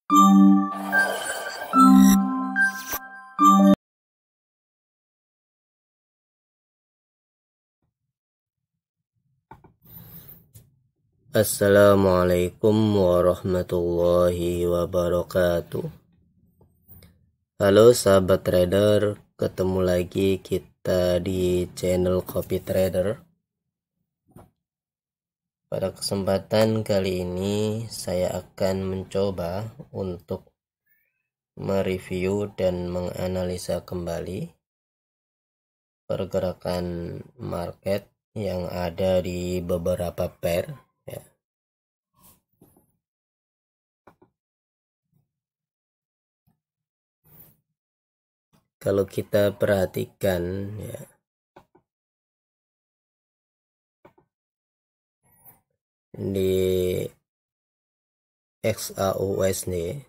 Assalamualaikum warahmatullahi wabarakatuh. Halo sahabat trader, ketemu lagi kita di channel Copy Trader. Pada kesempatan kali ini saya akan mencoba untuk mereview dan menganalisa kembali pergerakan market yang ada di beberapa pair ya. Kalau kita perhatikan ya, di XAUSD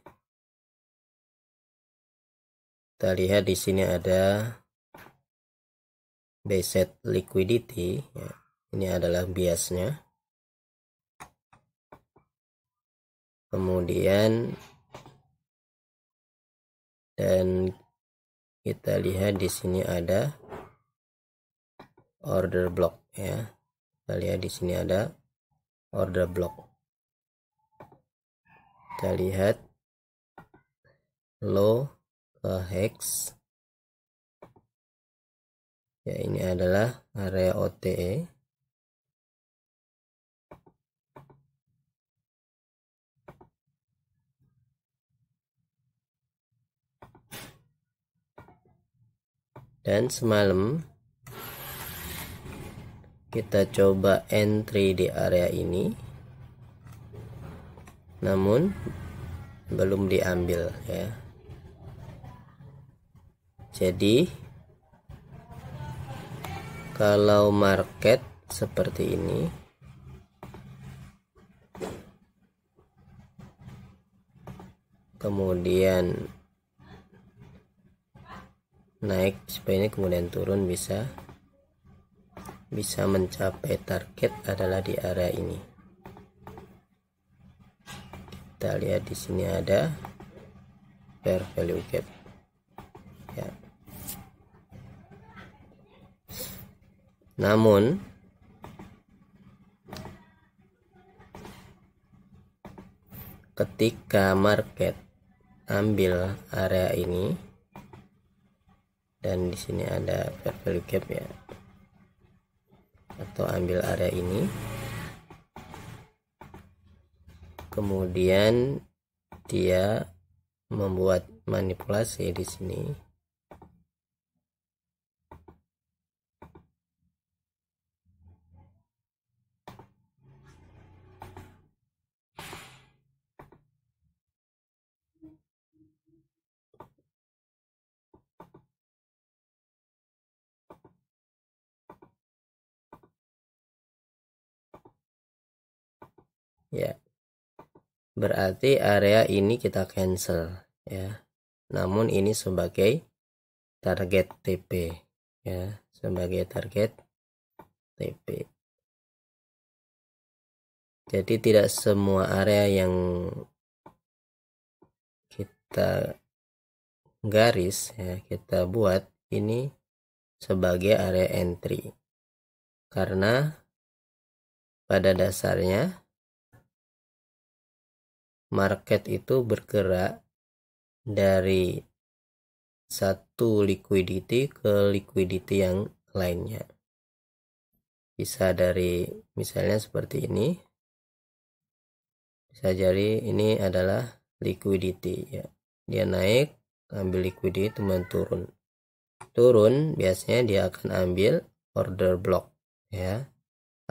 kita lihat di sini ada Bset liquidity ya. Ini adalah biasnya. Kemudian dan kita lihat di sini ada order block ya. Kita lihat di sini ada order block. Kita lihat low ke hex ya, ini adalah area OTE. Dan semalam kita coba entry di area ini, namun belum diambil ya. Jadi kalau market seperti ini, kemudian naik seperti ini, kemudian turun, bisa mencapai target adalah di area ini. Kita lihat di sini ada fair value gap ya. Namun ketika market ambil area ini dan di sini ada fair value gap ya, atau ambil area ini, kemudian dia membuat manipulasi di sini. Ya, berarti area ini kita cancel ya. Namun ini sebagai target TP ya, sebagai target TP. Jadi tidak semua area yang kita garis ya, kita buat ini sebagai area entry, karena pada dasarnya market itu bergerak dari satu liquidity ke liquidity yang lainnya. Bisa dari misalnya seperti ini, bisa jadi ini adalah liquidity ya. Dia naik, ambil liquidity, kemudian turun biasanya dia akan ambil order block ya,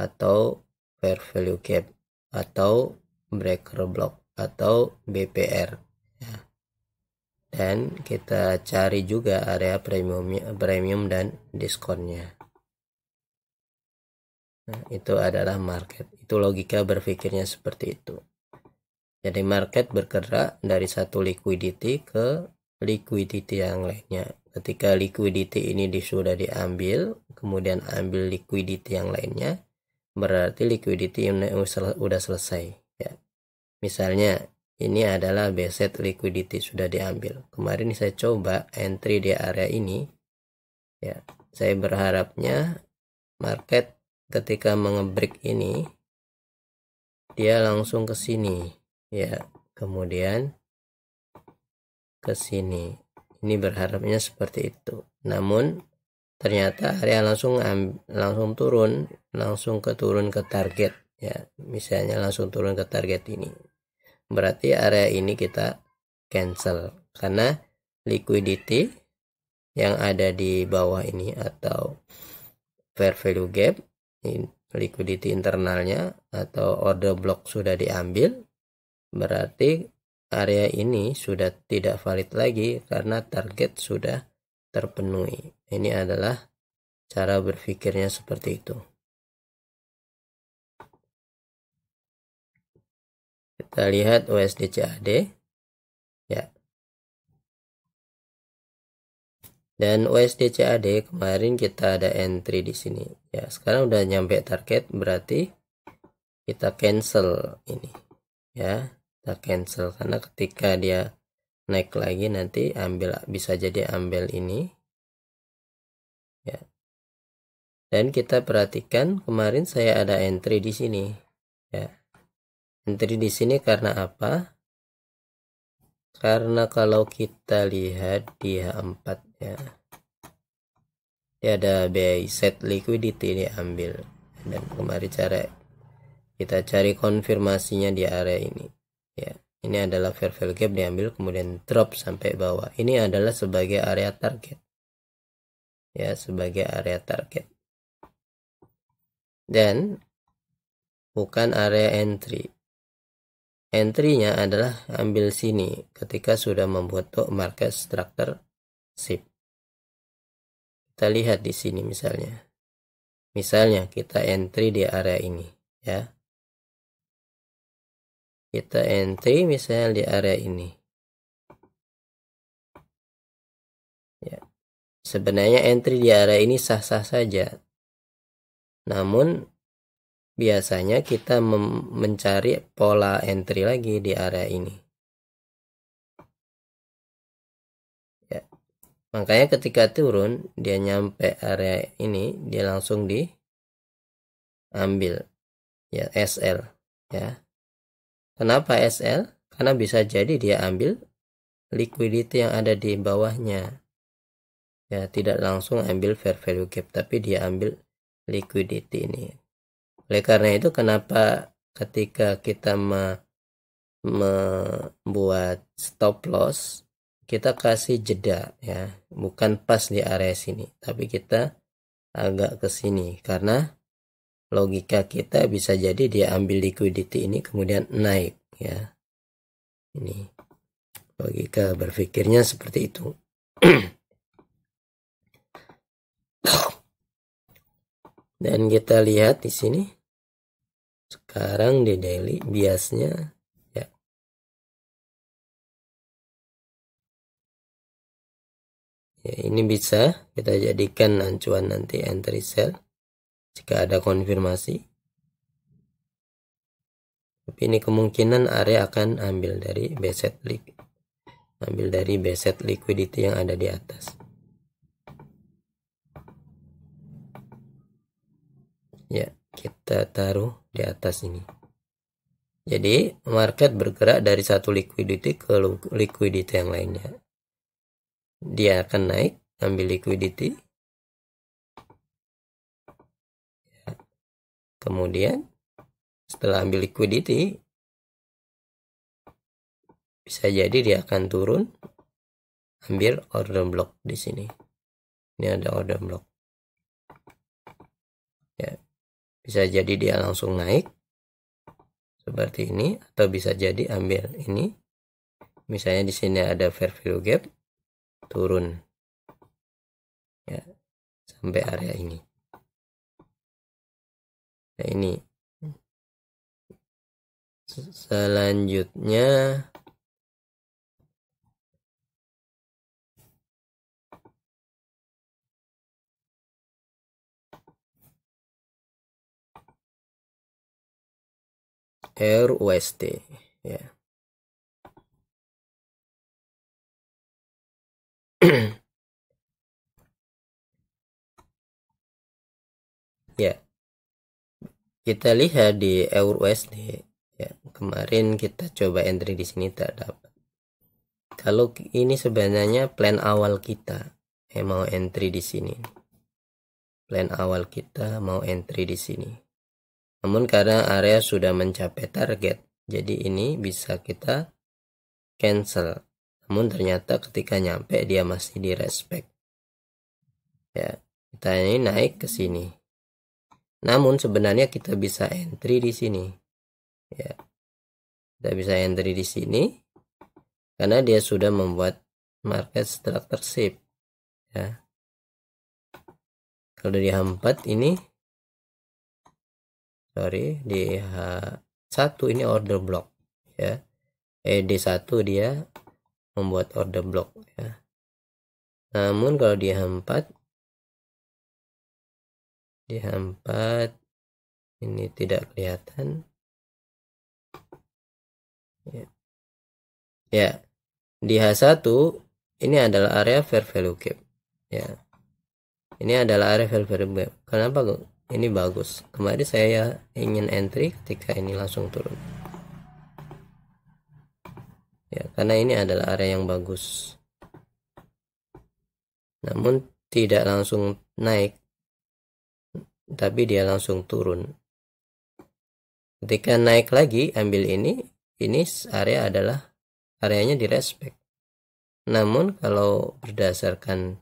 atau fair value gap, atau breaker block, atau BPR ya. Dan kita cari juga area premium dan diskonnya. Nah, itu adalah market. Itu logika berpikirnya seperti itu. Jadi market bergerak dari satu liquidity ke liquidity yang lainnya. Ketika liquidity ini sudah diambil, kemudian ambil liquidity yang lainnya, berarti liquidity yang sudah selesai ya. Misalnya ini adalah BZ liquidity sudah diambil. Kemarin saya coba entry di area ini, ya, saya berharapnya market ketika mengebreak ini dia langsung ke sini, ya, kemudian ke sini. Ini berharapnya seperti itu. Namun ternyata area langsung turun, langsung turun ke target, ya, misalnya langsung turun ke target ini. Berarti area ini kita cancel karena liquidity yang ada di bawah ini atau fair value gap, liquidity internalnya atau order block sudah diambil, berarti area ini sudah tidak valid lagi karena target sudah terpenuhi. Ini adalah cara berpikirnya seperti itu. Kita lihat USD CAD, ya. Dan USD CAD kemarin kita ada entry di sini. Ya, sekarang udah nyampe target, berarti kita cancel ini. Ya, kita cancel karena ketika dia naik lagi nanti bisa jadi ambil ini. Ya. Dan kita perhatikan kemarin saya ada entry di sini. Ya. Entry di sini karena apa? Karena kalau kita lihat di H4, ya, dia ada buy set liquidity diambil, dan kemarin kita cari konfirmasinya di area ini, ya, ini adalah fair value gap diambil kemudian drop sampai bawah. Ini adalah sebagai area target, ya, sebagai area target dan bukan area entry. Entry-nya adalah ambil sini ketika sudah membentuk market structure SIP. Kita lihat di sini misalnya kita entry di area ini, ya, kita entry misalnya di area ini, ya. Sebenarnya entry di area ini sah-sah saja, namun biasanya kita mencari pola entry lagi di area ini, ya. Makanya ketika turun dia nyampe area ini dia langsung diambil, ya, SL, ya. Kenapa SL? Karena bisa jadi dia ambil liquidity yang ada di bawahnya, ya, tidak langsung ambil fair value gap tapi dia ambil liquidity ini. Oleh karena itu kenapa ketika kita membuat stop loss kita kasih jeda, ya, bukan pas di area sini tapi kita agak ke sini karena logika kita bisa jadi dia ambil liquidity ini kemudian naik, ya. Ini logika berpikirnya seperti itu. Dan kita lihat di sini sekarang di daily biasnya, ya, ya, ini bisa kita jadikan acuan nanti entry sell jika ada konfirmasi. Tapi ini kemungkinan area akan ambil dari BZ liquidity yang ada di atas. Ya, kita taruh di atas ini. Jadi market bergerak dari satu liquidity ke liquidity yang lainnya. Dia akan naik, ambil liquidity. Ya. Kemudian setelah ambil liquidity bisa jadi dia akan turun, ambil order block di sini. Ini ada order block. Ya. Bisa jadi dia langsung naik seperti ini atau bisa jadi ambil ini. Misalnya di sini ada fair value gap, turun, ya, sampai area ini. Nah, ini selanjutnya RUSD, ya. Ya, kita lihat di EURUSD ya, kemarin kita coba entry di sini tak dapat. Kalau ini sebenarnya plan awal kita mau entry di sini. Plan awal kita mau entry di sini. Namun karena area sudah mencapai target, jadi ini bisa kita cancel. Namun ternyata ketika nyampe dia masih di respect. Ya, kita ini naik ke sini. Namun sebenarnya kita bisa entry di sini. Ya. Kita bisa entry di sini karena dia sudah membuat market structure shape. Ya. Kalau di H4 ini di H1 ini order block ya. D1 dia membuat order block ya. Namun kalau di H4 ini tidak kelihatan ya. Di H1 ini adalah area fair value gap ya. Ini adalah area fair value gap. Kenapa ini bagus? Kemarin saya ingin entry ketika ini langsung turun ya, karena ini adalah area yang bagus, namun tidak langsung naik, tapi dia langsung turun. Ketika naik lagi ambil ini area adalah areanya di respect. Namun kalau berdasarkan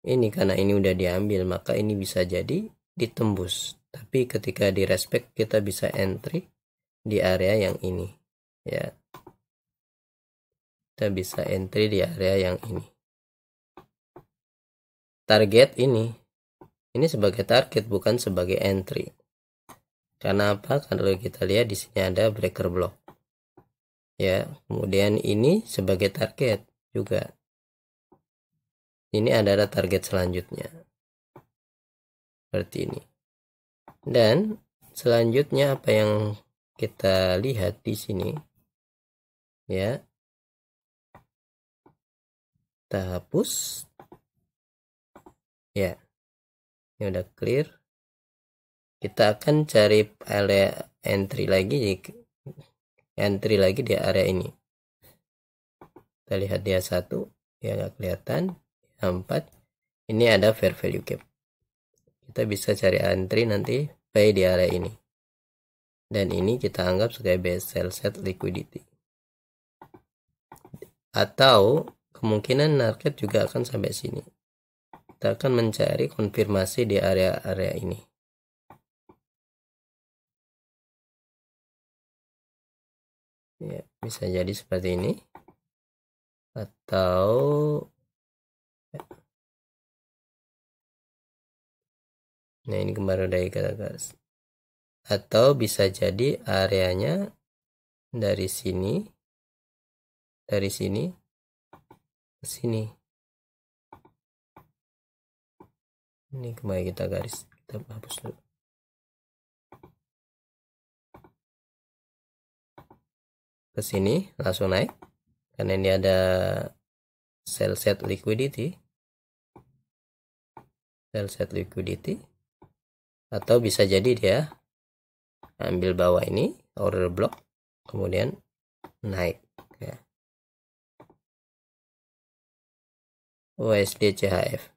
ini, karena ini udah diambil, maka ini bisa jadi ditembus. Tapi ketika di respect kita bisa entry di area yang ini ya. Kita bisa entry di area yang ini. Target ini sebagai target bukan sebagai entry. Karena apa? Kalau kita lihat di sini ada breaker block. Ya, kemudian ini sebagai target juga. Ini adalah target selanjutnya. Seperti ini. Dan selanjutnya apa yang kita lihat di sini ya. Kita hapus. Ya. Ini udah clear. Kita akan cari area entry lagi di area ini. Kita lihat dia 1 ya, nggak kelihatan. 4 ini ada fair value gap. Kita bisa cari entry nanti buy di area ini, dan ini kita anggap sebagai sell set liquidity. Atau kemungkinan market juga akan sampai sini. Kita akan mencari konfirmasi di area-area ini. Ya, bisa jadi seperti ini. Atau nah ini kemarin dari garis. Atau bisa jadi areanya dari sini ke sini. Ini kembali kita garis, kita hapus dulu. Ke sini langsung naik karena ini ada sell set liquidity. Atau bisa jadi dia ambil bawah ini order block kemudian naik ya. USD CHF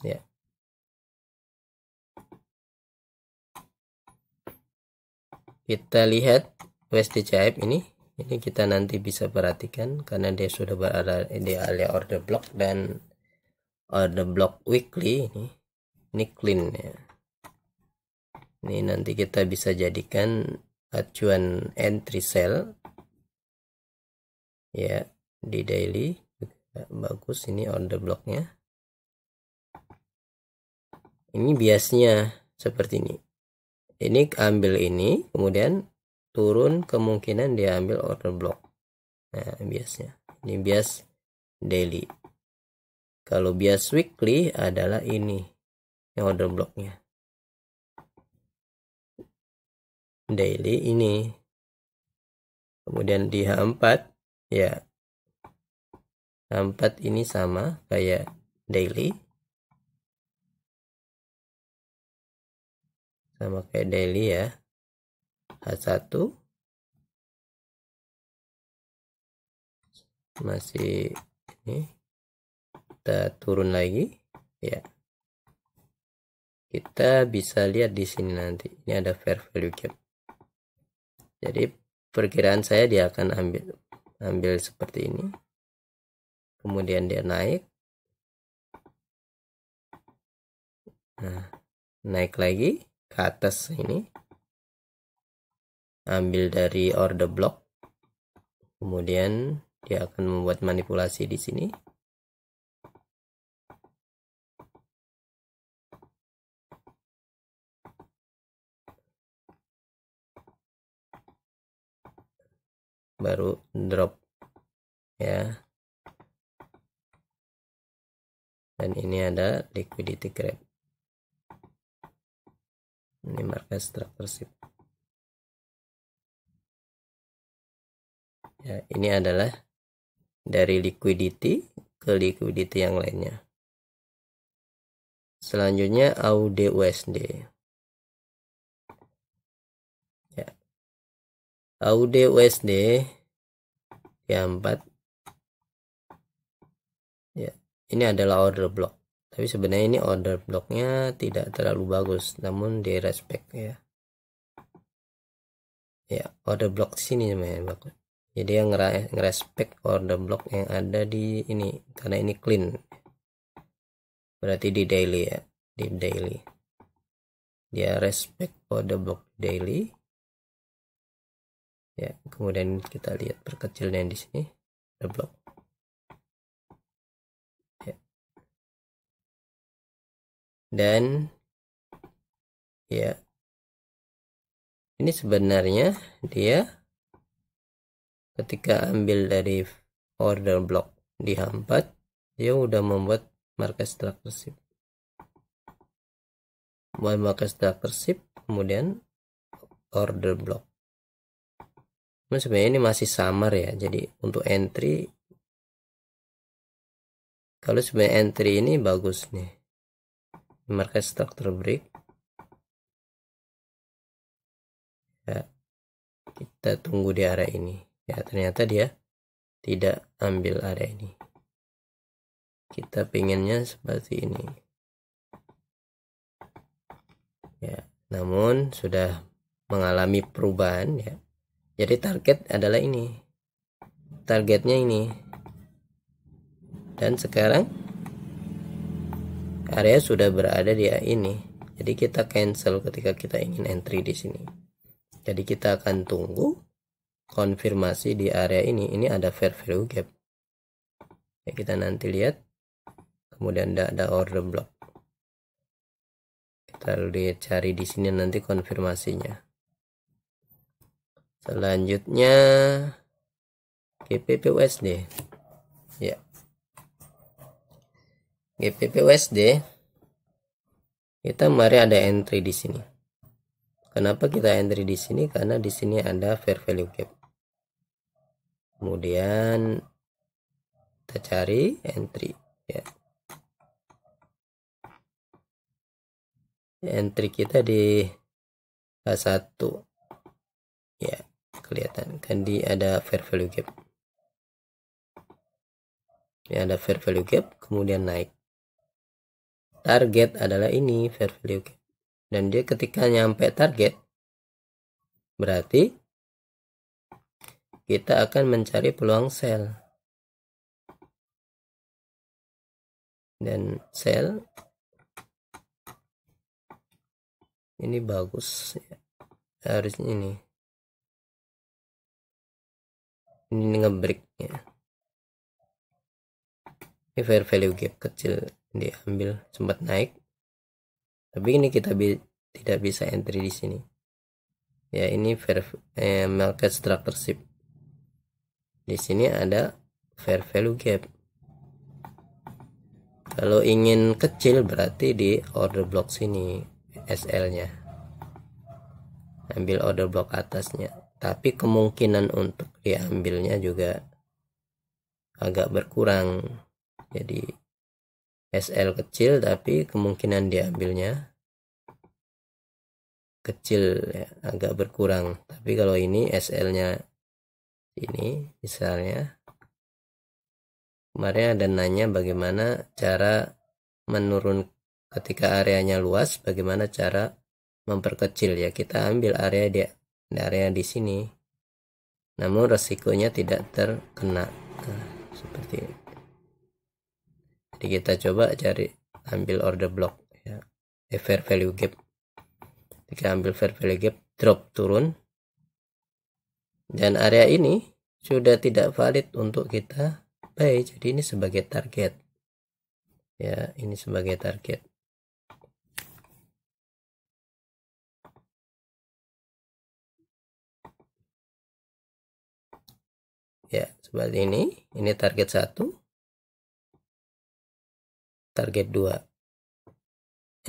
ya. Kita lihat USD CHF ini kita nanti bisa perhatikan karena dia sudah berada di area order block, dan order block weekly ini clean ya. Ini nanti kita bisa jadikan acuan entry sell ya di daily. Bagus ini order blocknya. Ini biasnya seperti ini. Ini ambil ini kemudian turun, kemungkinan dia ambil order block. Nah, biasnya ini bias daily. Kalau bias weekly adalah ini yang order blocknya. Daily ini. Kemudian di H4 ya. H4 ini sama kayak daily, ya. H1 masih ini, kita turun lagi ya. Kita bisa lihat di sini nanti ini ada fair value gap. Jadi perkiraan saya dia akan ambil seperti ini, kemudian dia naik, nah naik lagi ke atas ini, ambil dari order block, kemudian dia akan membuat manipulasi di sini. Baru drop ya. Dan ini ada liquidity grab. Ini market structure. Ya, ini adalah dari liquidity ke liquidity yang lainnya. Selanjutnya AUD USD. Ya. AUD USD H4. Ya, ini adalah order block. Tapi sebenarnya ini order blocknya tidak terlalu bagus, namun di respect ya. Ya, order block sini namanya bagus. Jadi yang ngerespek order block yang ada di ini, karena ini clean. Berarti di daily ya, di daily. Dia respect order block daily. Ya, kemudian kita lihat perkecilnya di sini, order block. Ya. Dan ya, ini sebenarnya dia ketika ambil dari order block di H4, dia udah membuat market structure. Buat market structure, kemudian order block. Nah, sebenarnya ini masih samar ya. Jadi untuk entry, kalau sebenarnya entry ini bagus nih, market structure break ya, kita tunggu di area ini ya. Ternyata dia tidak ambil area ini, kita pinginnya seperti ini ya, namun sudah mengalami perubahan ya. Jadi target adalah ini, targetnya ini, dan sekarang area sudah berada di ini. Jadi kita cancel ketika kita ingin entry di sini. Jadi kita akan tunggu konfirmasi di area ini. Ini ada fair value gap. Ya, kita nanti lihat. Kemudian ada order block. Kita lihat cari di sini nanti konfirmasinya. Selanjutnya GBP USD. Ya. GBP USD, kita mari ada entry di sini. Kenapa kita entry di sini? Karena di sini ada fair value gap. Kemudian kita cari entry ya. Entry kita di H1 ya, kelihatan kan di ada fair value gap. Ini ada fair value gap, kemudian naik. Target adalah ini fair value gap. Dan dia ketika nyampe target, berarti kita akan mencari peluang sell. Dan sell ini bagus ya. Harusnya ini ngebreak ya. Ini fair value gap kecil diambil, sempat naik, tapi ini kita tidak bisa entry di sini ya. Ini market structure. Di sini ada fair value gap. Kalau ingin kecil berarti di order block sini SL nya, ambil order block atasnya. Tapi kemungkinan untuk diambilnya juga agak berkurang. Jadi SL kecil tapi kemungkinan diambilnya kecil ya, agak berkurang. Tapi kalau ini SL-nya ini misalnya, kemarin ada nanya bagaimana cara menurun ketika areanya luas, bagaimana cara memperkecil ya. Kita ambil area di sini, namun resikonya tidak terkena. Nah, seperti ini. Jadi kita coba ambil order block ya, fair value gap. Ketika ambil fair value gap, drop turun, dan area ini sudah tidak valid untuk kita buy. Jadi ini sebagai target ya, ini sebagai target. Ya, seperti ini target 1, target 2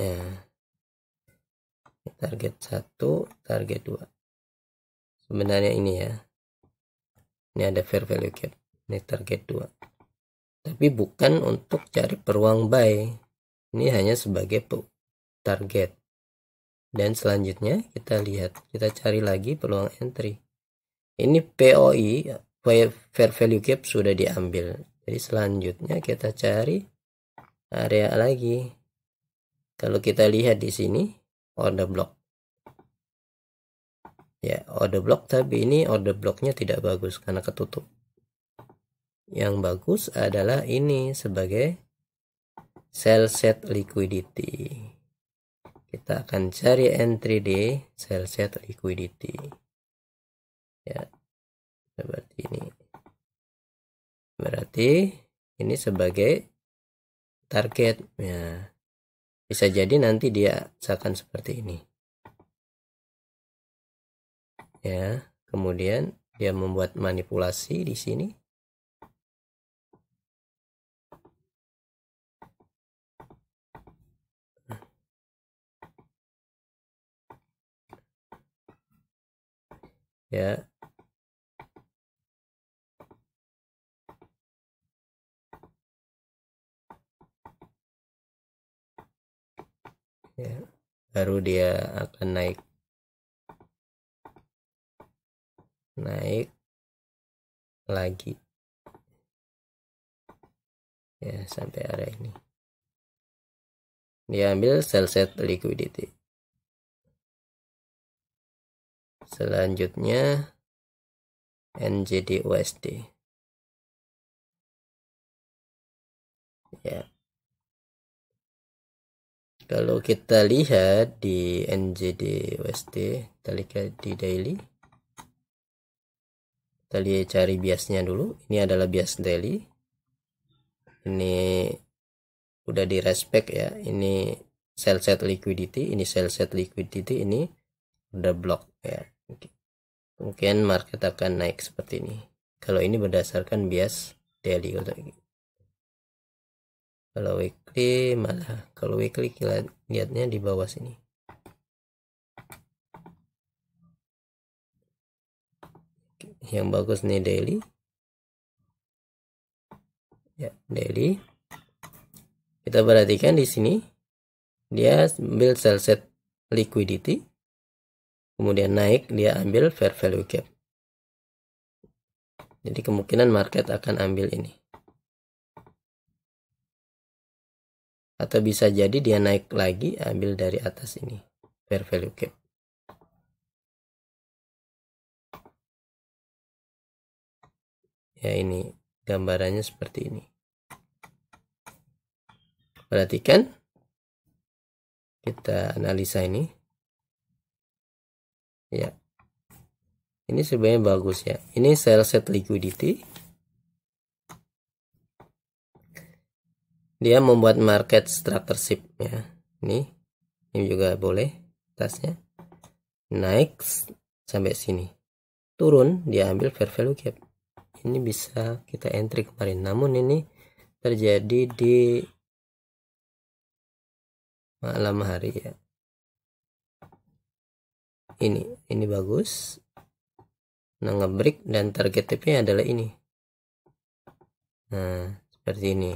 ya, target 1, target 2. Sebenarnya ini ya, ini ada fair value gap, ini target 2, tapi bukan untuk cari peluang buy, ini hanya sebagai target. Dan selanjutnya kita lihat, kita cari lagi peluang entry. Ini POI, fair value gap, sudah diambil. Jadi selanjutnya kita cari area lagi. Kalau kita lihat di sini order block ya, order block, tapi ini order blocknya tidak bagus karena ketutup. Yang bagus adalah ini sebagai sell set liquidity. Kita akan cari entry di sell set liquidity ya, seperti ini. Berarti ini sebagai target ya. Bisa jadi nanti dia akan seperti ini ya. Kemudian dia membuat manipulasi di sini ya. Ya, baru dia akan naik lagi ya sampai area ini. Dia ambil sell set liquidity. Selanjutnya NZD USD ya. Kalau kita lihat di NZD USD, kita lihat di daily, kita lihat cari biasnya dulu. Ini adalah bias daily, ini udah di respect ya. Ini sell set liquidity, ini sell set liquidity, ini udah block ya. Mungkin market akan naik seperti ini kalau ini berdasarkan bias daily. Kalau weekly malah, kalau weekly kita lihatnya di bawah sini. Yang bagus nih daily ya, daily. Kita perhatikan di sini dia ambil sell set liquidity, kemudian naik dia ambil fair value gap. Jadi kemungkinan market akan ambil ini, atau bisa jadi dia naik lagi ambil dari atas ini fair value gap ya. Ini gambarannya seperti ini. Perhatikan, kita analisa ini ya, ini sebenarnya bagus ya. Ini sell set liquidity, dia membuat market structureship ya. Ini juga boleh, atasnya naik sampai sini, turun dia ambil fair value gap. Ini bisa kita entry kemarin, namun ini terjadi di malam hari ya. Ini bagus, nah ngebreak, dan target TP adalah ini Nah, seperti ini.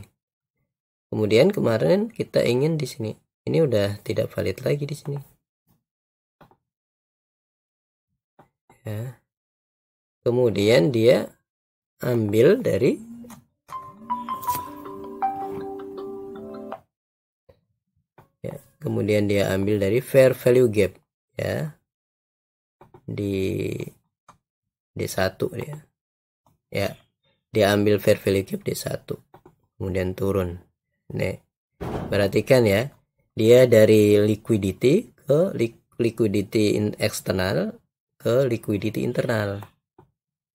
Kemudian kemarin kita ingin di sini. Ini udah tidak valid lagi di sini. Ya. Kemudian dia ambil dari kemudian dia ambil dari fair value gap ya, di D1 dia ya, dia ambil fair value gap D1 kemudian turun. Nih perhatikan ya, dia dari liquidity ke liquidity eksternal ke liquidity internal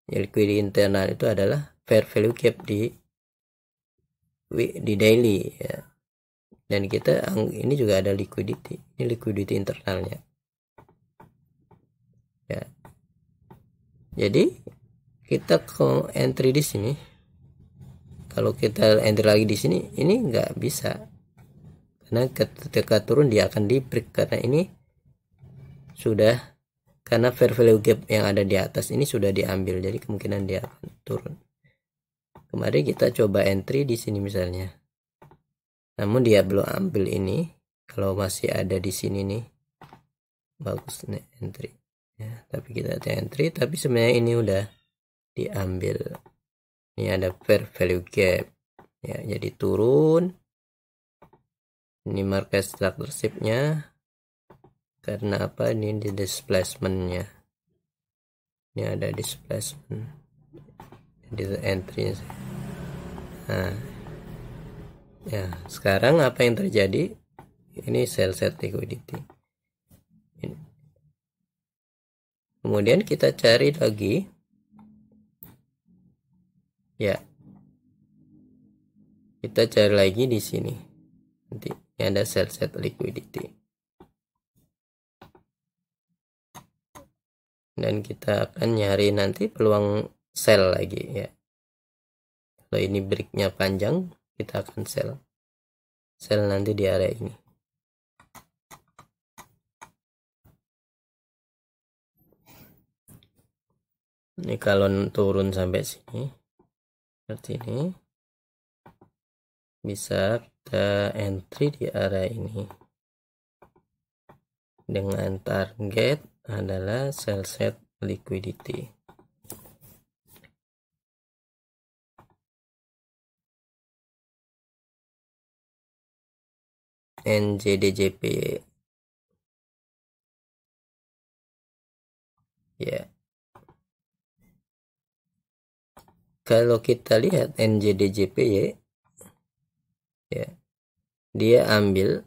ya. Liquidity internal itu adalah fair value gap di daily ya, dan kita ini juga ada liquidity, ini liquidity internalnya ya. Jadi kita ke entry di sini, kalau kita entry lagi di sini ini nggak bisa, karena ketika turun dia akan di break, karena ini sudah, karena fair value gap yang ada di atas ini sudah diambil, jadi kemungkinan dia akan turun. Kemarin kita coba entry di sini misalnya, namun dia belum ambil ini. Kalau masih ada di sini nih bagus nih entry ya, tapi kita entry, tapi sebenarnya ini udah diambil. Ini ada fair value gap ya, jadi turun. Ini market structure-nya karena apa, ini di displacement-nya, ini ada displacement di entry. Nah ya, sekarang apa yang terjadi, ini sell set liquidity ini. Kemudian kita cari lagi ya, kita cari lagi di sini, nanti ini ada sell set liquidity, dan kita akan nyari nanti peluang sell lagi ya. Kalau ini breaknya panjang, kita akan sell nanti di area ini. Ini kalau turun sampai sini seperti ini, bisa kita entry di area ini dengan target adalah sell set liquidity. NZDJP ya. Kalau kita lihat NZDJP ya, dia ambil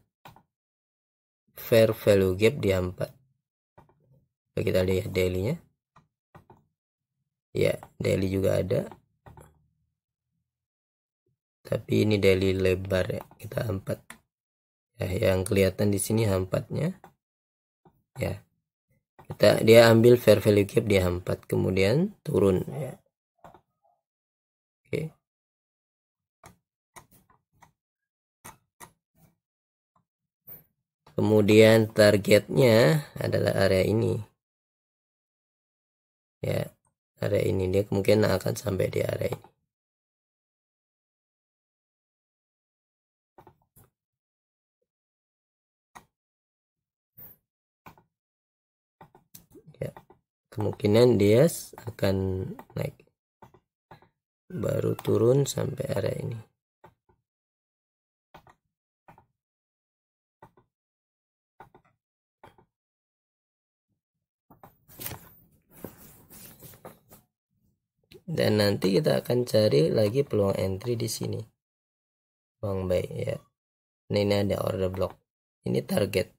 fair value gap di 4. Kalau kita lihat daily-nya ya, daily juga ada, tapi ini daily lebar ya, kita 4 ya, yang kelihatan di sini 4-nya ya. Dia ambil fair value gap di 4, kemudian turun ya. Oke. Kemudian targetnya adalah area ini ya, area ini dia kemungkinan akan sampai di area ini ya. Kemungkinan dia akan naik, baru turun sampai area ini. Dan nanti kita akan cari lagi peluang entry di sini, peluang buy ya. Nah, ini ada order block, ini target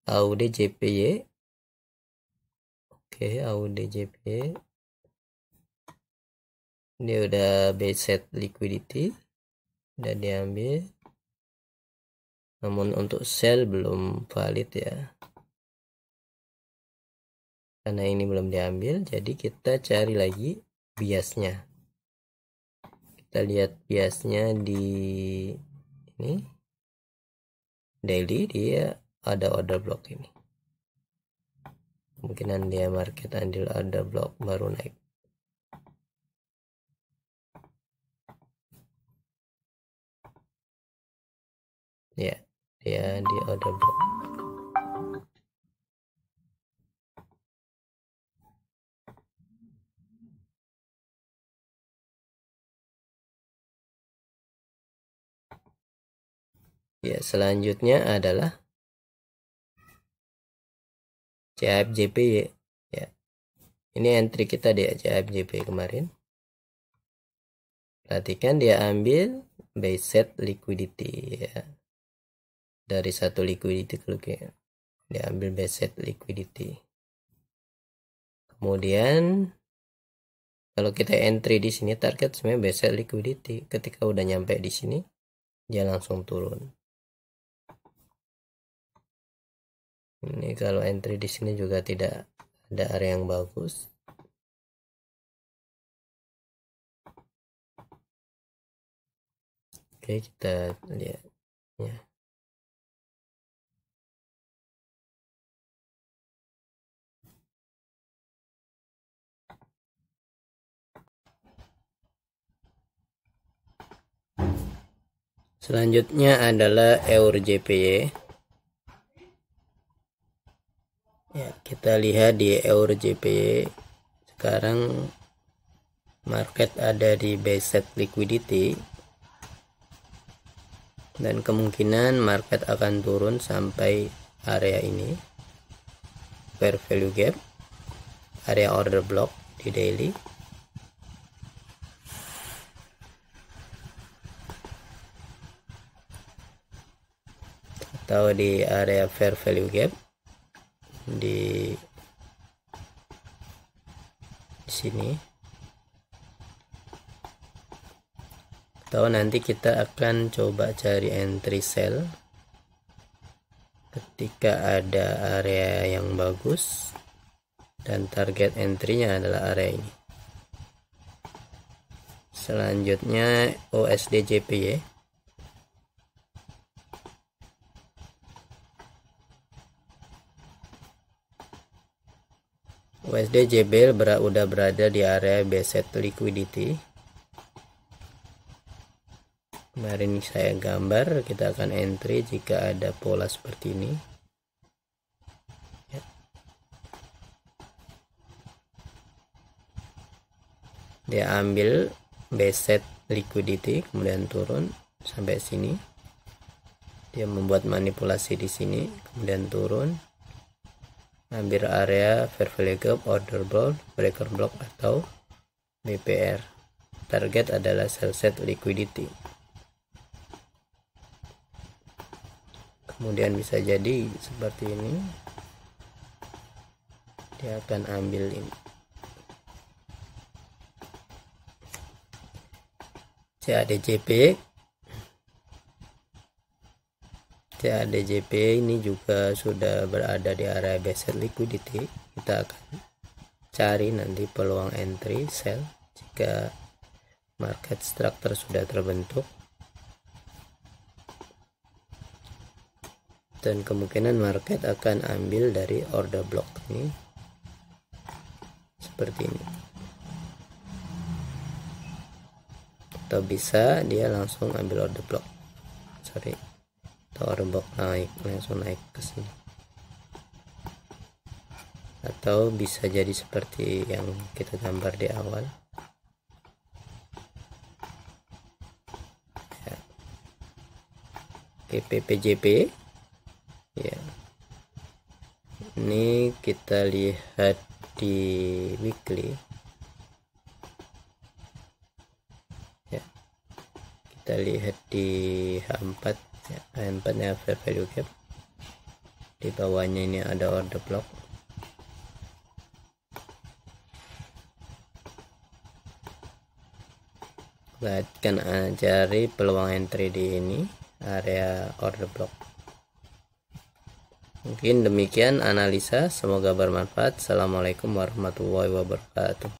AUDJPY. Oke, AUDJPY dia udah base set liquidity, udah diambil, namun untuk sell belum valid ya, karena ini belum diambil. Jadi kita cari lagi biasnya, kita lihat biasnya di ini daily, dia ada order block ini. Kemungkinan dia market andil order block baru naik. Ya, dia di order block. Ya, selanjutnya adalah CHFJPY. Ya, ini entry kita di CHFJPY kemarin. Perhatikan dia ambil buy set liquidity ya. Dari satu liquidity dia ambil buy set liquidity. Kemudian kalau kita entry di sini target sebenarnya buy set liquidity. Ketika udah nyampe di sini dia langsung turun. Ini kalau entry di sini juga tidak ada area yang bagus. Oke, kita lihat ya. Selanjutnya adalah EUR-JPY. Ya, kita lihat di EUR-JPY sekarang market ada di buy set liquidity dan kemungkinan market akan turun sampai area ini, fair value gap, area order block di daily. Atau di area fair value gap di sini. Atau nanti kita akan coba cari entry sell ketika ada area yang bagus dan target entry-nya adalah area ini. Selanjutnya USD-JPY. USD-JPY udah berada di area buy set liquidity. Kemarin saya gambar, kita akan entry jika ada pola seperti ini. Ya. Dia ambil buy set liquidity, kemudian turun sampai sini. Dia membuat manipulasi di sini, kemudian turun. Ambil area fair value gap, order block, breaker block atau BPR. Target adalah sell set liquidity. Kemudian bisa jadi seperti ini. Dia akan ambil ini. CADJP ini juga sudah berada di area buy set liquidity. Kita akan cari nanti peluang entry sell jika market structure sudah terbentuk, dan kemungkinan market akan ambil dari order block ini seperti ini, atau bisa dia langsung ambil order block, atau order block langsung naik ke sini, atau bisa jadi seperti yang kita gambar di awal ya. PPJP ya, ini kita lihat di weekly ya, kita lihat di H4 ya, H4 nya fair value gap, di bawahnya ini ada order block. Kan cari peluang entry di ini area order block. Mungkin demikian analisa, semoga bermanfaat. Assalamualaikum warahmatullahi wabarakatuh.